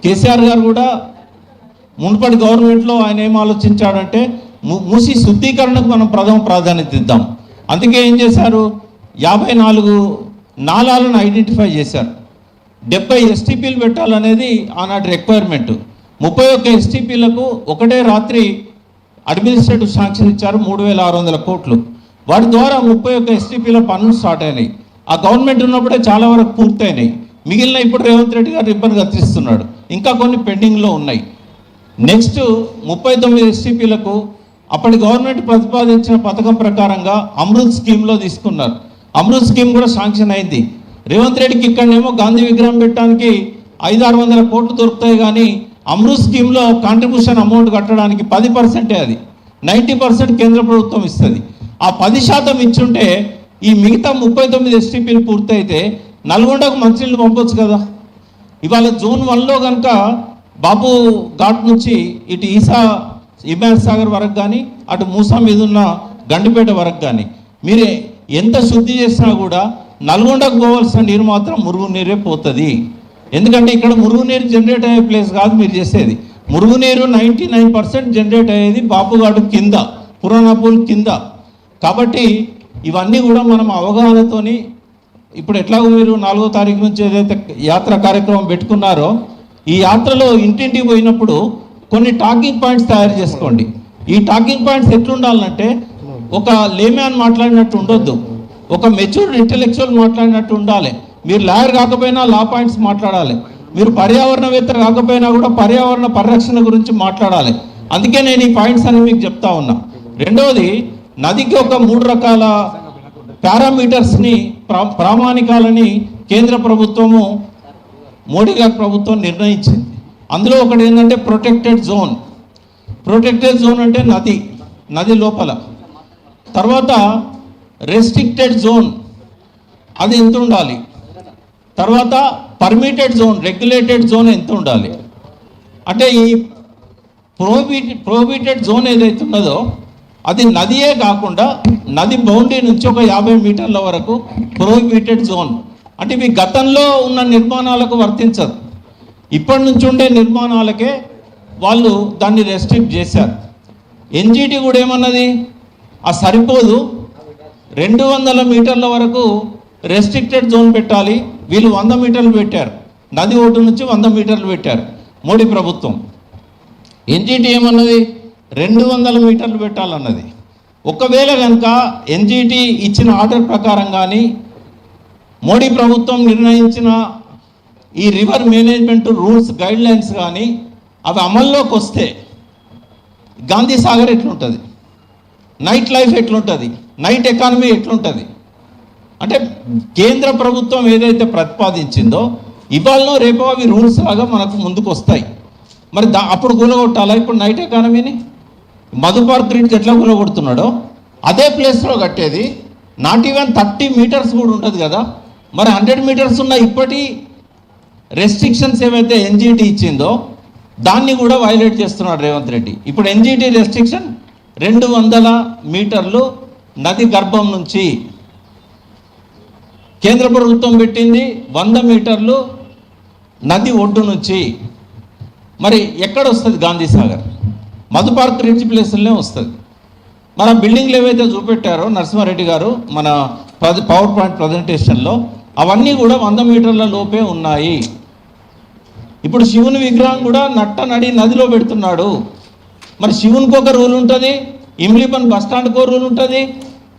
కేసీఆర్ గారు కూడా మునుపటి గవర్నమెంట్లో ఆయన ఏం ఆలోచించాడంటే మూసి శుద్ధీకరణకు మనం ప్రథమ ప్రాధాన్యత ఇద్దాం. అందుకే ఏం చేశారు, 54 నాలాలను ఐడెంటిఫై చేశారు. 70 ఎస్టీపీలు పెట్టాలనేది ఆనాటి రిక్వైర్మెంట్. 31 ఎస్టీపీలకు ఒకటే రాత్రి అడ్మినిస్ట్రేటివ్ శాంక్షన్ ఇచ్చారు, 3600 కోట్లు. వాటి ద్వారా 31 ఎస్టీపీల పనులు స్టార్ట్ అయినాయి. ఆ గవర్నమెంట్ ఉన్నప్పుడే చాలా వరకు పూర్తయినాయి. మిగిలిన ఇప్పుడు రేవంత్ రెడ్డి గారు ఇబ్బంది కత్తిరిస్తున్నాడు. ఇంకా కొన్ని పెండింగ్లో ఉన్నాయి. నెక్స్ట్ 39 ఎస్టీపీలకు అప్పటి గవర్నమెంట్ ప్రతిపాదించిన పథకం ప్రకారంగా అమృత్ స్కీమ్లో తీసుకున్నారు. అమృత్ స్కీమ్ కూడా శాంక్షన్ అయింది. రేవంత్ రెడ్డికి ఇక్కడనేమో గాంధీ విగ్రహం పెట్టడానికి 500-600 కోట్లు దొరుకుతాయి, కానీ అమృత్ స్కీమ్లో కాంట్రిబ్యూషన్ అమౌంట్ కట్టడానికి 10%, అది 90% కేంద్ర ప్రభుత్వం ఇస్తుంది. ఆ 10% ఇచ్చుంటే ఈ మిగతా 39 ఎస్టీపీలు పూర్తయితే నల్గొండకు మంచినీళ్ళు పంపొచ్చు కదా. ఇవాళ జోన్ 1లో కనుక బాబు ఘాట్ నుంచి ఇటు హిమాయత్ సాగర్ వరకు కానీ అటు మూసా మీద ఉన్న గండిపేట వరకు కానీ మీరు ఎంత శుద్ధి చేసినా కూడా నల్గొండకు పోవాల్సిన నీరు మాత్రం మురుగునీరే పోతుంది. ఎందుకంటే ఇక్కడ మురుగునీరు జనరేట్ అయ్యే ప్లేస్ కాదు మీరు చేసేది. మురుగునీరు 99% జనరేట్ అయ్యేది బాపుఘాటు కింద, పురాణపూల్ కింద. కాబట్టి ఇవన్నీ కూడా మనం అవగాహనతోని ఇప్పుడు ఎట్లాగో మీరు 4వ తారీఖు నుంచి ఏదైతే యాత్ర కార్యక్రమం పెట్టుకున్నారో ఈ యాత్రలో ఇంటింటికి పోయినప్పుడు కొన్ని టాకింగ్ పాయింట్స్ తయారు చేసుకోండి. ఈ టాకింగ్ పాయింట్స్ ఎట్లుండాలంటే ఒక లేమ్యాన్ మాట్లాడినట్టు ఉండొద్దు, ఒక మెచ్యూర్డ్ ఇంటెలెక్చువల్ మాట్లాడినట్టు ఉండాలి. మీరు లాయర్ కాకపోయినా లా పాయింట్స్ మాట్లాడాలి. మీరు పర్యావరణవేత్త కాకపోయినా కూడా పర్యావరణ పరిరక్షణ గురించి మాట్లాడాలి. అందుకే నేను ఈ పాయింట్స్ అన్ని మీకు చెప్తా ఉన్నా. రెండవది, నదికి ఒక 3 రకాల పారామీటర్స్ని ప్రామాణికాలని కేంద్ర ప్రభుత్వము మోడీ గారి ప్రభుత్వం నిర్ణయించింది. అందులో ఒకటి ఏంటంటే ప్రొటెక్టెడ్ జోన్. ప్రొటెక్టెడ్ జోన్ అంటే నది లోపల. తర్వాత రెస్ట్రిక్టెడ్ జోన్, అది ఎంత ఉండాలి. తర్వాత పర్మిటెడ్ జోన్, రెగ్యులేటెడ్ జోన్ ఎంత ఉండాలి. అంటే ఈ ప్రోహిబిటెడ్ జోన్ ఏదైతే ఉన్నదో అది నదియే కాకుండా నది బౌండరీ నుంచి ఒక 50 మీటర్ల వరకు ప్రోహిబిటెడ్ జోన్. అంటే ఇవి గతంలో ఉన్న నిర్మాణాలకు వర్తించదు, ఇప్పటి నుంచి ఉండే నిర్మాణాలకే వాళ్ళు దాన్ని రెస్ట్రిక్ట్ చేశారు. ఎన్జిటి కూడా ఏమన్నది, ఆ సరిపోదు, 200 మీటర్ల వరకు రెస్ట్రిక్టెడ్ జోన్ పెట్టాలి. వీళ్ళు 100 మీటర్లు పెట్టారు, నది ఒడ్డు నుంచి 100 మీటర్లు పెట్టారు మోడీ ప్రభుత్వం. ఎన్జిటి ఏమన్నది, 200 మీటర్లు పెట్టాలన్నది. ఒకవేళ కనుక ఎన్జిటి ఇచ్చిన ఆర్డర్ ప్రకారం కానీ మోడీ ప్రభుత్వం నిర్ణయించిన ఈ రివర్ మేనేజ్మెంట్ రూల్స్ గైడ్లైన్స్ కానీ అవి అమల్లోకి వస్తే గాంధీ సాగర్ ఎట్లుంటుంది, నైట్ లైఫ్ ఎట్లుంటుంది, నైట్ ఎకానమీ ఎట్లుంటుంది. అంటే కేంద్ర ప్రభుత్వం ఏదైతే ప్రతిపాదించిందో ఇవాళనో రేపో అవి రూల్స్ లాగా మనకు ముందుకు వస్తాయి. మరి అప్పుడు కూలగొట్టాలా ఇప్పుడు నైట్ ఎకానమీని? మధు పార్క్ గ్రిడ్కి ఎట్లా కూలగొడుతున్నాడో అదే ప్లేస్లో కట్టేది. నాట్ ఈవెన్ 30 మీటర్స్ కూడా ఉంటుంది కదా. మరి 100 మీటర్స్ ఉన్న ఇప్పటి రెస్ట్రిక్షన్స్ ఏవైతే ఎన్జిటి ఇచ్చిందో దాన్ని కూడా వైలేట్ చేస్తున్నాడు రేవంత్ రెడ్డి. ఇప్పుడు ఎన్జిటి రెస్ట్రిక్షన్ 200 మీటర్లు నది గర్భం నుంచి, కేంద్ర ప్రభుత్వం పెట్టింది 100 మీటర్లు నది ఒడ్డు నుంచి. మరి ఎక్కడ వస్తుంది గాంధీ సాగర్? మధు పార్క్ రిచ్ ప్లేసులనే వస్తుంది. మన బిల్డింగ్లు ఏవైతే చూపెట్టారో నరసింహారెడ్డి గారు మన పవర్ పాయింట్ ప్రజెంటేషన్లో అవన్నీ కూడా 100 మీటర్ల లోపే ఉన్నాయి. ఇప్పుడు శివుని విగ్రహం కూడా నడి నదిలో పెడుతున్నాడు. మరి శివునికి ఒక రూల్ ఉంటుంది, ఇమ్లీపన్ బస్ స్టాండ్కి ఒక రూల్ ఉంటుంది,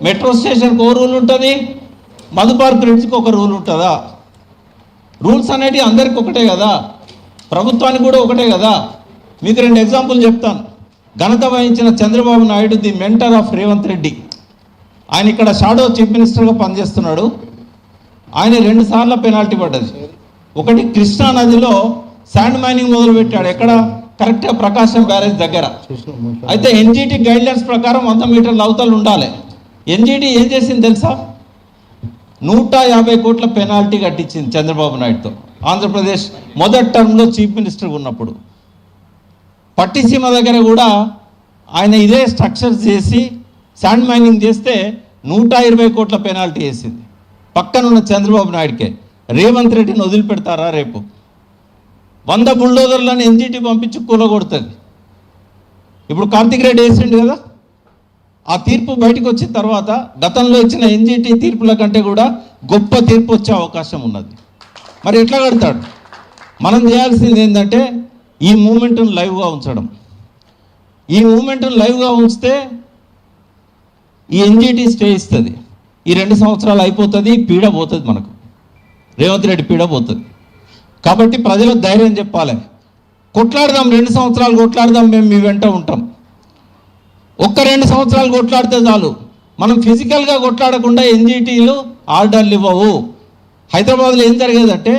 మెట్రో స్టేషన్కి ఒక రూల్ ఉంటుంది, మధు పార్క్ రిడ్జ్కి ఒక రూల్ ఉంటుందా? రూల్స్ అనేటివి అందరికి ఒకటే కదా, ప్రభుత్వానికి కూడా ఒకటే కదా. మీకు 2 ఎగ్జాంపుల్ చెప్తాను. ఘనత వహించిన Chandrababu Naidu, the mentor of Revanth Reddy, ఆయన ఇక్కడ షాడో చీఫ్ మినిస్టర్గా పనిచేస్తున్నాడు. ఆయన 2 సార్లు పెనాల్టీ పడ్డది. ఒకటి కృష్ణా నదిలో శాండ్ మైనింగ్ మొదలుపెట్టాడు, ఎక్కడ? కరెక్ట్గా ప్రకాశం బ్యారేజ్ దగ్గర. అయితే ఎన్జిటి గైడ్లైన్స్ ప్రకారం 100 మీటర్ల అవతలు ఉండాలి. ఎన్జిటి ఏం చేసింది తెలుసా? 150 కోట్ల పెనాల్టీ కట్టించింది చంద్రబాబు నాయుడుతో. ఆంధ్రప్రదేశ్ మొదటి టర్మ్లో చీఫ్ మినిస్టర్ ఉన్నప్పుడు పట్టిసీమ దగ్గర కూడా ఆయన ఇదే స్ట్రక్చర్స్ చేసి శాండ్ మైనింగ్ చేస్తే 120 కోట్ల పెనాల్టీ వేసింది పక్కనున్న చంద్రబాబు నాయుడుకే. రేవంత్ రెడ్డిని వదిలిపెడతారా రేపు? 100 బుల్డోజర్లను ఎన్జిటి పంపించి కూలగొడుతుంది. ఇప్పుడు కార్తిక్ రెడ్డి వేసిండు కదా, ఆ తీర్పు బయటకు వచ్చిన తర్వాత గతంలో ఇచ్చిన ఎన్జిటి తీర్పుల కంటే కూడా గొప్ప తీర్పు వచ్చే అవకాశం ఉన్నది. మరి ఎట్లా కడతాడు? మనం చేయాల్సింది ఏంటంటే ఈ మూమెంట్ను లైవ్గా ఉంచడం. ఈ మూమెంట్ను లైవ్గా ఉంచితే ఈ ఎన్జిటి స్టే ఇస్తుంది. ఈ 2 సంవత్సరాలు అయిపోతుంది, పీడ పోతుంది, మనకు రేవంత్ రెడ్డి పీడ పోతుంది. కాబట్టి ప్రజలకు ధైర్యం చెప్పాలి, కొట్లాడదాం, 2 సంవత్సరాలు కొట్లాడదాం, మేము మీ వెంట ఉంటాం. ఒక్క 2 సంవత్సరాలు కొట్లాడితే చాలు. మనం ఫిజికల్గా కొట్లాడకుండా ఎన్జిటీలు ఆర్డర్లు ఇవ్వవు. హైదరాబాద్లో ఏం జరిగేదంటే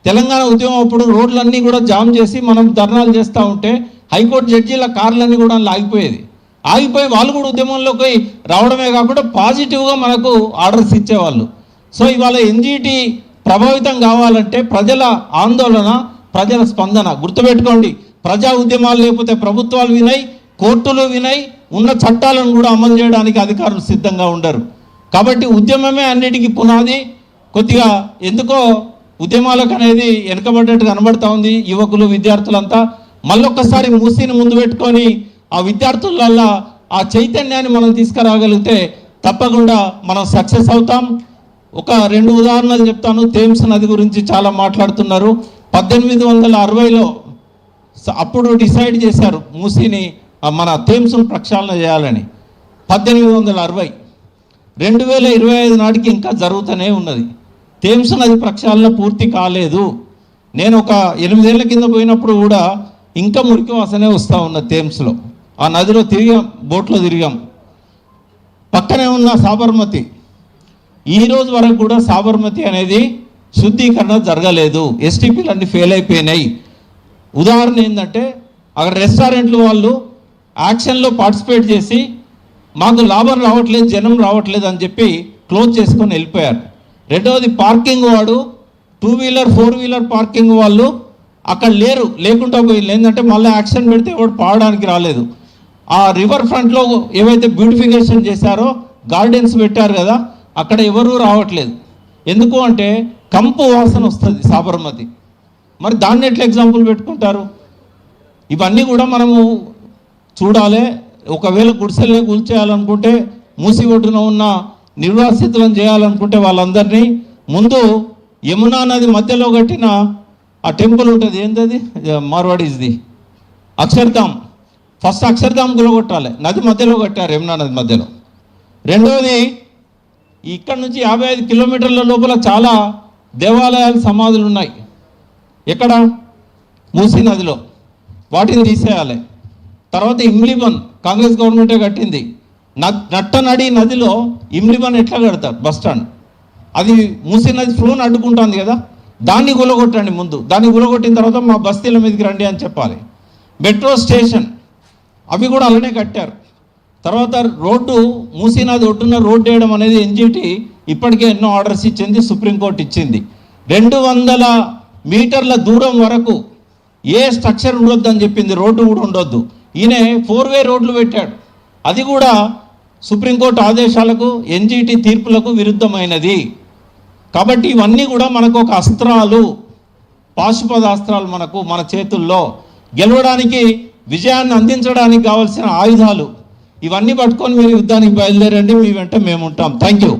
తెలంగాణ ఉద్యమం అప్పుడు రోడ్లన్నీ కూడా జామ్ చేసి మనం ధర్నాలు చేస్తూ ఉంటే హైకోర్టు జడ్జీల కార్లన్నీ కూడా ఆగిపోయి వాళ్ళు కూడా ఉద్యమంలోకి రావడమే కాకుండా పాజిటివ్గా మనకు ఆర్డర్స్ ఇచ్చేవాళ్ళు. సో ఇవాళ ఎన్జిటి ప్రభావితం కావాలంటే ప్రజల ఆందోళన, ప్రజల స్పందన. గుర్తుపెట్టుకోండి, ప్రజా ఉద్యమాలు లేకపోతే ప్రభుత్వాలు వినై, కోర్టులు వినై, ఉన్న చట్టాలను కూడా అమలు చేయడానికి అధికారులు సిద్ధంగా ఉండరు. కాబట్టి ఉద్యమమే అన్నిటికీ పునాది. కొద్దిగా ఎందుకో ఉద్యమాలకు అనేది వెనుకబడ్డట్టు కనబడతా ఉంది. యువకులు, విద్యార్థులంతా మళ్ళొక్కసారి మూసీని ముందు పెట్టుకొని ఆ విద్యార్థులల్లో ఆ చైతన్యాన్ని మనం తీసుకురాగలిగితే తప్పకుండా మనం సక్సెస్ అవుతాం. ఒక 2 ఉదాహరణలు చెప్తాను. థేమ్స్ నది గురించి చాలా మాట్లాడుతున్నారు. 1860లో అప్పుడు డిసైడ్ చేశారు మూసీని, మన థేమ్స్ను ప్రక్షాళన చేయాలని. 1860, 2025 నాటికి ఇంకా జరుగుతూనే ఉన్నది. థేమ్స్ నది ప్రక్షాళన పూర్తి కాలేదు. నేను ఒక 8 ఏళ్ల కింద పోయినప్పుడు కూడా ఇంకా మురికి వాసనే వస్తూ ఉన్న థేమ్స్లో. ఆ నదిలో తిరిగాం, బోట్లో తిరిగాం. పక్కనే ఉన్న సాబర్మతి, ఈరోజు వరకు కూడా సాబర్మతి అనేది శుద్ధీకరణ జరగలేదు. ఎస్టీపీలు అన్నీ ఫెయిల్ అయిపోయినాయి. ఉదాహరణ ఏంటంటే అక్కడ రెస్టారెంట్లు వాళ్ళు యాక్షన్లో పార్టిసిపేట్ చేసి మాకు లాభం రావట్లేదు, జనం రావట్లేదు అని చెప్పి క్లోజ్ చేసుకొని వెళ్ళిపోయారు. రెండవది పార్కింగ్ వాడు, 2 వీలర్ 4 వీలర్ పార్కింగ్ వాళ్ళు అక్కడ లేకుండా పోయి ఏంటంటే మళ్ళీ యాక్షన్ పెడితే ఎవడు పాడడానికి రాలేదు. ఆ రివర్ ఫ్రంట్లో ఏవైతే బ్యూటిఫికేషన్ చేశారో, గార్డెన్స్ పెట్టారు కదా, అక్కడ ఎవరూ రావట్లేదు. ఎందుకు అంటే కంపు వాసన వస్తుంది సాబర్మతి. మరి దాన్ని ఎట్లా ఎగ్జాంపుల్ పెట్టుకుంటారు? ఇవన్నీ కూడా మనము చూడాలి. ఒకవేళ గుడిసెల్ని కూల్చేయాలనుకుంటే, మూసి ఒడ్డున ఉన్న నిర్వాసితులను చేయాలనుకుంటే వాళ్ళందరినీ ముందు యమునా నది మధ్యలో కట్టిన ఆ టెంపుల్ ఉంటుంది, ఏంటది, మార్వాడీస్ది, అక్షర్ధామ్. ఫస్ట్ అక్షర్ధామ్ గులగొట్టాలి. నది మధ్యలో కట్టారు, యమునా నది మధ్యలో. రెండవది, ఇక్కడ నుంచి 55 కిలోమీటర్ల లోపల చాలా దేవాలయాలు, సమాధులు ఉన్నాయి. ఎక్కడ? మూసీ నదిలో. వాటిని తీసేయాలి. తర్వాత ఇమ్లిబన్ కాంగ్రెస్ గవర్నమెంటే కట్టింది. నట్టనడి నదిలో ఇమ్లిబన్ ఎట్లా కడతారు? Bus stand. అది మూసీ నది ఫ్లోని అడ్డుకుంటుంది కదా, దాన్ని గులగొట్టండి ముందు. దాన్ని గులగొట్టిన తర్వాత మా బస్తీల మీదకి రండి అని చెప్పాలి. మెట్రో స్టేషన్ అవి కూడా అలానే కట్టారు. తర్వాత రోడ్డు, మూసీ నది ఒడ్డున రోడ్డు వేయడం అనేది ఎన్జిటి ఇప్పటికే ఎన్నో ఆర్డర్స్ ఇచ్చింది, సుప్రీంకోర్టు ఇచ్చింది. 200 మీటర్ల దూరం వరకు ఏ స్ట్రక్చర్ ఉండొద్దు అని చెప్పింది, రోడ్డు కూడా ఉండొద్దు. ఈయన 4-వే రోడ్లు పెట్టాడు. అది కూడా సుప్రీంకోర్టు ఆదేశాలకు, ఎన్జిటి తీర్పులకు విరుద్ధమైనది. కాబట్టి ఇవన్నీ కూడా మనకు ఒక అస్త్రాలు, పాశుపదాస్త్రాలు మన చేతుల్లో. గెలవడానికి, విజయాన్ని అందించడానికి కావాల్సిన ఆయుధాలు. ఇవన్నీ పట్టుకొని మీరు యుద్ధానికి బయలుదేరండి. మీ వెంట మేము ఉంటాం. Thank you.